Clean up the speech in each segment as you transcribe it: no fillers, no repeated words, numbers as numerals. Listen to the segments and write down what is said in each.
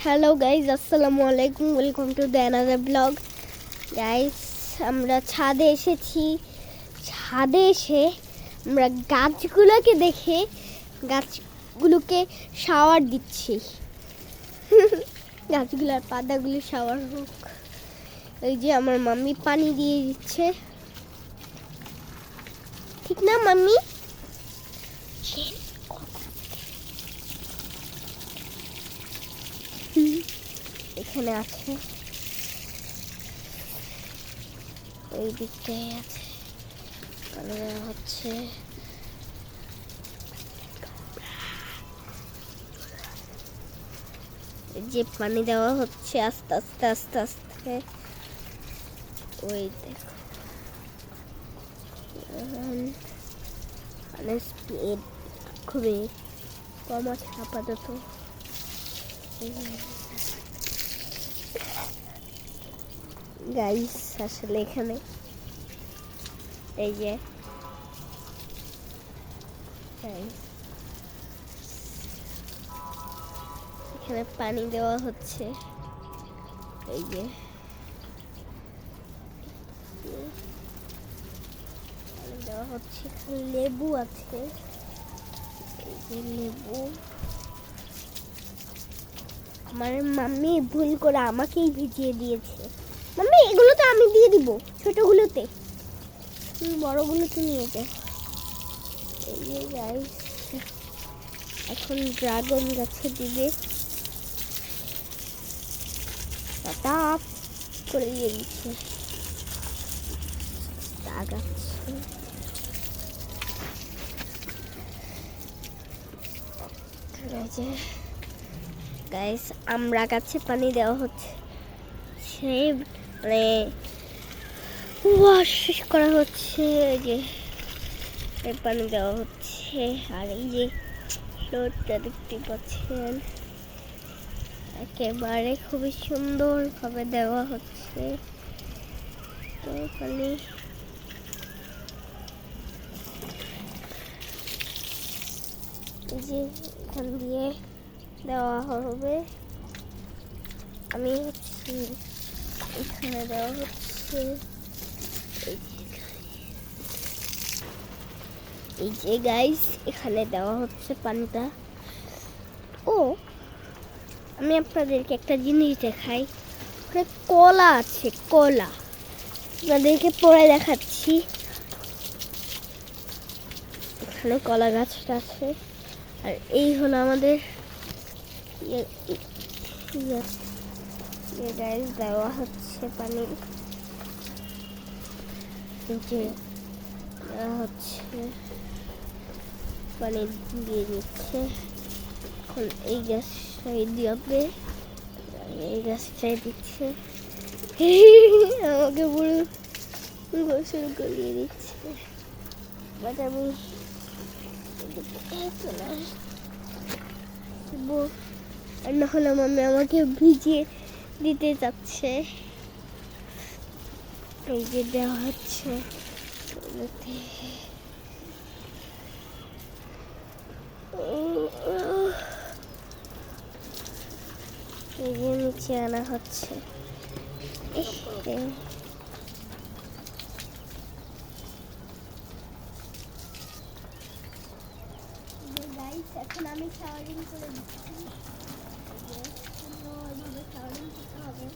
Hello guys, আসসালামু আলাইকুম। Welcome to the another blog. Guys, আমরা ছাদে এসেছি। ছাদে এসে আমরা গাছগুলোকে দেখে গাছগুলোকে শাওয়ার দিচ্ছি। গাছগুলোর পাতাগুলো শাওয়ার হোক। এই যে আমার মাম্মি পানি দিয়ে দিচ্ছে, ঠিক না মাম্মি? এখানে আছে, এই দিকটাই আছে, পানি দেওয়া হচ্ছে। যে পানি দেওয়া হচ্ছে আস্তে আস্তে আস্তে আস্তে। ওই দেখো মানে স্পিড খুবই কম আছে আপাতত। গাইস, আসলে এখানে এই যে এখানে পানি দেওয়া হচ্ছে। এই যে পানি দেওয়া হচ্ছে, লেবু আছে, এই যে লেবু। আমার মাম্মি ভুল করে আমাকেই ভিজিয়ে দিয়েছে। মাম্মি, এগুলো তো আমি দিয়ে দিব, ছোটগুলোতে, বড়গুলোতে নিয়ে যাও। এই যে গাইস, এখন ড্রাগন গাছে দিবে, টাপ করে দিয়ে দিচ্ছে। গাইস, আমরা গাছে পানি দেওয়া হচ্ছে, সেই মানে ওয়াশ করা হচ্ছে। এই যে পানি দেওয়া হচ্ছে, আর এই যে ফ্লোরটা দেখতে পাচ্ছেন, একেবারে খুবই সুন্দর ভাবে দেওয়া হচ্ছে। তো পানি এই যে এখান দিয়ে দেওয়া হবে। আমি এখানে দেওয়া হচ্ছে। এই যে গাইস, এখানে দেওয়া হচ্ছে পানিটা। ও, আমি আপনাদেরকে একটা জিনিস দেখাই। কলা আছে, কলা আপনাদেরকে পরে দেখাচ্ছি। এখানে কলা গাছটা আছে, আর এই হলো আমাদের গাইস দেওয়া হচ্ছে পানি। যে দেওয়া হচ্ছে পানি দিয়ে দিচ্ছে। এখন এই গাছটাই দিবে, এই গাছটাই দিচ্ছে। আমাকে পুরো গোসল করিয়ে দিচ্ছে, বাট আমি আর না হলে মাম্মি আমাকে ভিজিয়ে দিতে চাচ্ছে। এই যে দেওয়া হচ্ছে, এই যে নিচে আনা হচ্ছে। এখন আমি শাওয়ারিং করে দিচ্ছি। সুন্দরভাবে শাওয়ারিং করতে হবে।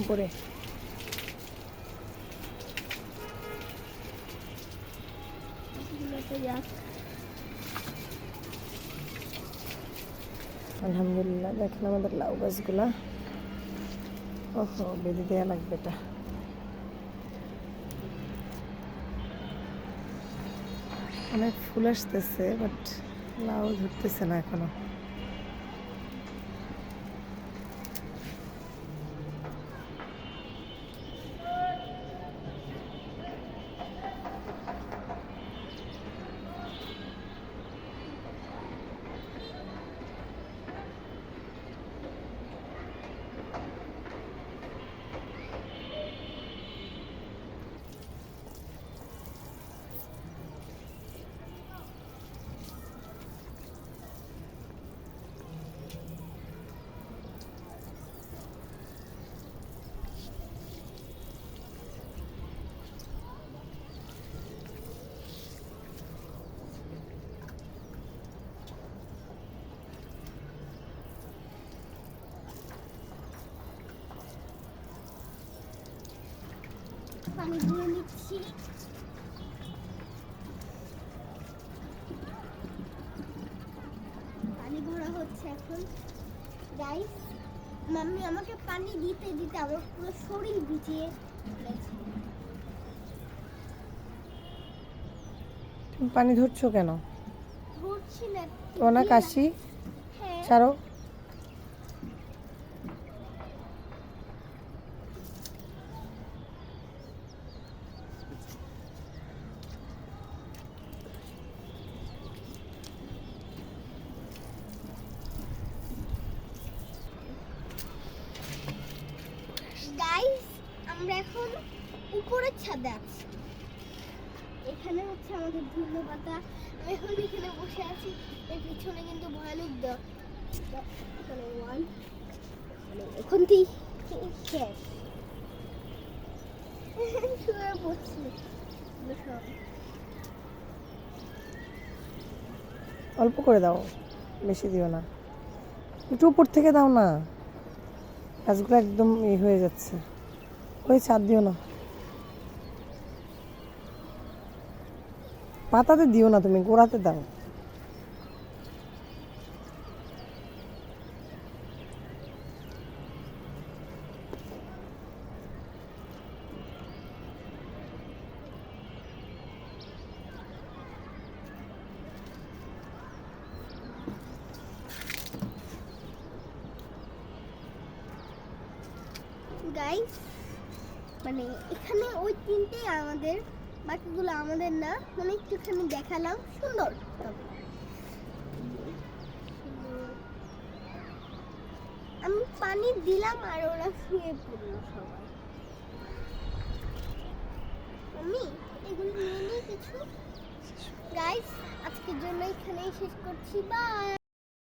উপরে আলহামদুলিল্লাহ, দেখেন আমাদের লাউ গাছগুলা। ওহো, বেঁধে দেওয়া লাগবে এটা। অনেক ফুল আসতেছে, বাট লাউ ধরতেছে না এখনো। পানি দিয়ে নিচ্ছি। পানি ভরা হচ্ছে এখন। গাইস, মাম্মি আমাকে পানি দিতে দিতে আমার পুরো শরীর ভিজিয়ে ফেলেছে। তুমি পানি ধরছো কেন? ধরছি না। তোমার কাশি? হ্যাঁ। ছাড়ো। গাইস, আমরা এখন উপরের ছাদে আছি। এখানে হচ্ছে আমাদের ধুলো পাতা। আমি এখন এখানে বসে আছি। এর পিছনে কিন্তু ভয়ানক মানে ওয়াল, মানে এখন থেকে শেষ। শুয়ে পড়ছি সব। অল্প করে দাও, বেশি দিও না। একটু উপর থেকে দাও না, গাছগুলো একদম হয়ে যাচ্ছে। ওই ছাদ দিও না, পাতাতে দিও না, তুমি গোড়াতে দাও। গাইস, মানে এখানে ওই তিনটেই আমাদের, বাকিগুলো আমাদের না। মানে একটুখানি দেখালাম, সুন্দর। তবে আমি পানি দিলাম আর ওরা শুয়ে পড়লো সবাই। আমি এগুলো নিয়ে নিই কিছু। গাইস, আজকের জন্য এখানেই শেষ করছি। বাই।